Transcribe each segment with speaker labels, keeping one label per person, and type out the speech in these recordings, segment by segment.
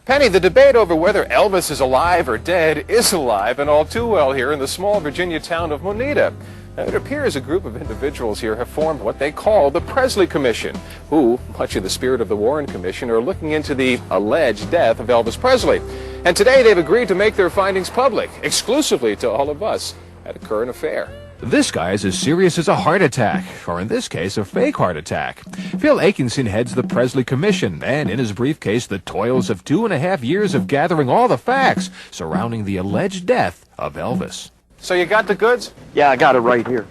Speaker 1: Penny, the debate over whether Elvis is alive or dead is alive, and all too well here in the small Virginia town of Moneta. Now, it appears a group of individuals here have formed what they call the Presley Commission, who, much in the spirit of the Warren Commission, are looking into the alleged death of Elvis Presley. And today they've agreed to make their findings public, exclusively to all of us, at a current affair.
Speaker 2: This guy is as serious as a heart attack, or in this case, a fake heart attack. Phil Akinson heads the Presley Commission, and in his briefcase, the toils of 2.5 years of gathering all the facts surrounding the alleged death of Elvis.
Speaker 1: So you got the goods?
Speaker 3: Yeah, I got it right here.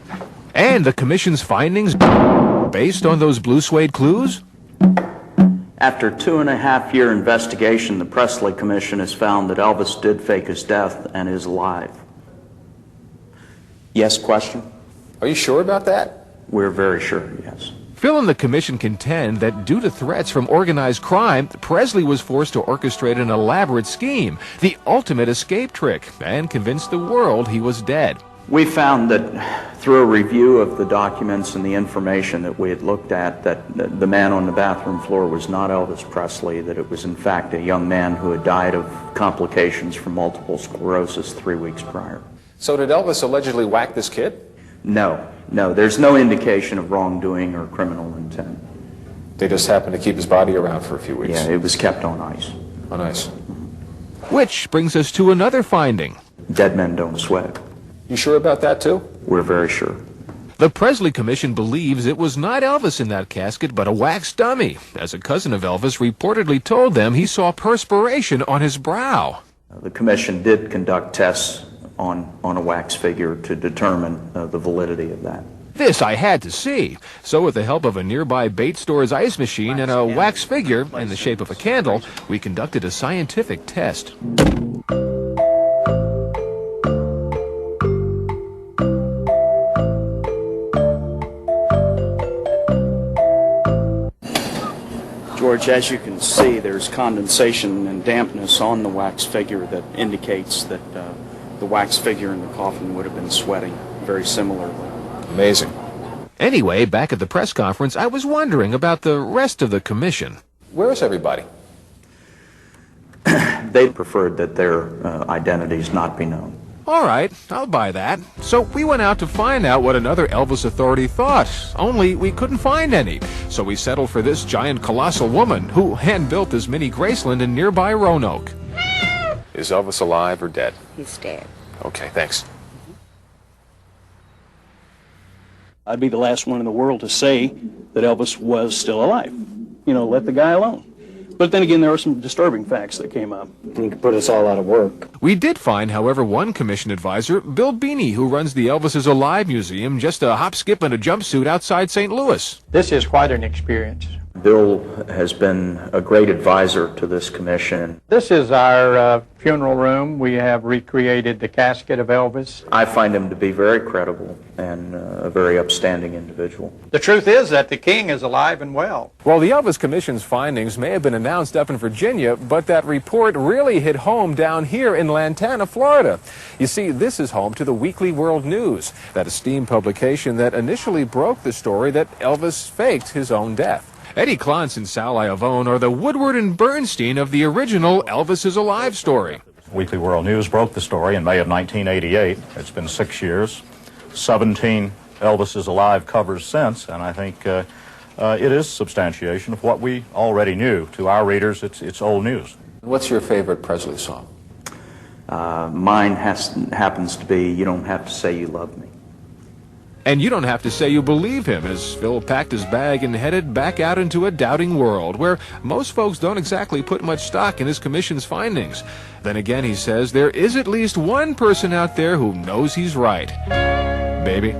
Speaker 2: And the commission's findings based on those blue suede clues?
Speaker 3: After 2.5-year investigation, the Presley Commission has found that Elvis did fake his death and is alive. Yes, question?
Speaker 1: Are you sure about that?
Speaker 3: We're very sure, yes.
Speaker 2: Phil and the commission contend that due to threats from organized crime, Presley was forced to orchestrate an elaborate scheme, the ultimate escape trick, and convince the world he was dead.
Speaker 3: We found that through a review of the documents and the information that we had looked at, that the man on the bathroom floor was not Elvis Presley, that it was in fact a young man who had died of complications from multiple sclerosis 3 weeks prior.
Speaker 1: So did Elvis allegedly whack this kid?
Speaker 3: No, there's no indication of wrongdoing or criminal intent.
Speaker 1: They just happened to keep his body around for a few weeks.
Speaker 3: Yeah, it was kept on ice.
Speaker 1: On ice.
Speaker 2: Which brings us to another finding.
Speaker 3: Dead men don't sweat.
Speaker 1: You sure about that too?
Speaker 3: We're very sure.
Speaker 2: The Presley Commission believes it was not Elvis in that casket, but a wax dummy, as a cousin of Elvis reportedly told them he saw perspiration on his brow.
Speaker 3: The commission did conduct tests on a wax figure to determine the validity of that.
Speaker 2: This I had to see. So with the help of a nearby bait store's ice machine and a wax figure in the shape of a candle, we conducted a scientific test.
Speaker 4: George, as you can see, there's condensation and dampness on the wax figure that indicates that the wax figure in the coffin would have been sweating very similarly.
Speaker 1: Amazing.
Speaker 2: Anyway, back at the press conference, I was wondering about the rest of the commission.
Speaker 1: Where is everybody?
Speaker 3: They preferred that their identities not be known.
Speaker 2: All right, I'll buy that. So we went out to find out what another Elvis authority thought, only we couldn't find any. So we settled for this giant colossal woman who hand-built this mini Graceland in nearby Roanoke.
Speaker 1: Is Elvis alive or dead?
Speaker 5: He's dead.
Speaker 1: Okay, thanks.
Speaker 4: I'd be the last one in the world to say that Elvis was still alive. You know, let the guy alone. But then again, there were some disturbing facts that came up.
Speaker 6: You could put us all out of work.
Speaker 2: We did find, however, one commission advisor, Bill Beanie, who runs the Elvis is Alive Museum, just a hop, skip, and a jumpsuit outside St. Louis.
Speaker 6: This is quite an experience.
Speaker 3: Bill has been a great advisor to this commission.
Speaker 6: This is our funeral room. We have recreated the casket of Elvis.
Speaker 3: I find him to be very credible and a very upstanding individual.
Speaker 6: The truth is that the king is alive and well.
Speaker 1: Well, the Elvis Commission's findings may have been announced up in Virginia, but that report really hit home down here in Lantana, Florida. You see, this is home to the Weekly World News, that esteemed publication that initially broke the story that Elvis faked his own death. Eddie Clance and Sal Iavone are the Woodward and Bernstein of the original Elvis is Alive story.
Speaker 7: Weekly World News broke the story in May of 1988. It's been 6 years, 17 Elvis is Alive covers since, and I think it is substantiation of what we already knew. To our readers, it's old news.
Speaker 1: What's your favorite Presley song?
Speaker 3: Mine happens to be You Don't Have to Say You Love Me.
Speaker 2: And you don't have to say you believe him, as Phil packed his bag and headed back out into a doubting world, where most folks don't exactly put much stock in his commission's findings. Then again, he says, there is at least one person out there who knows he's right. Baby.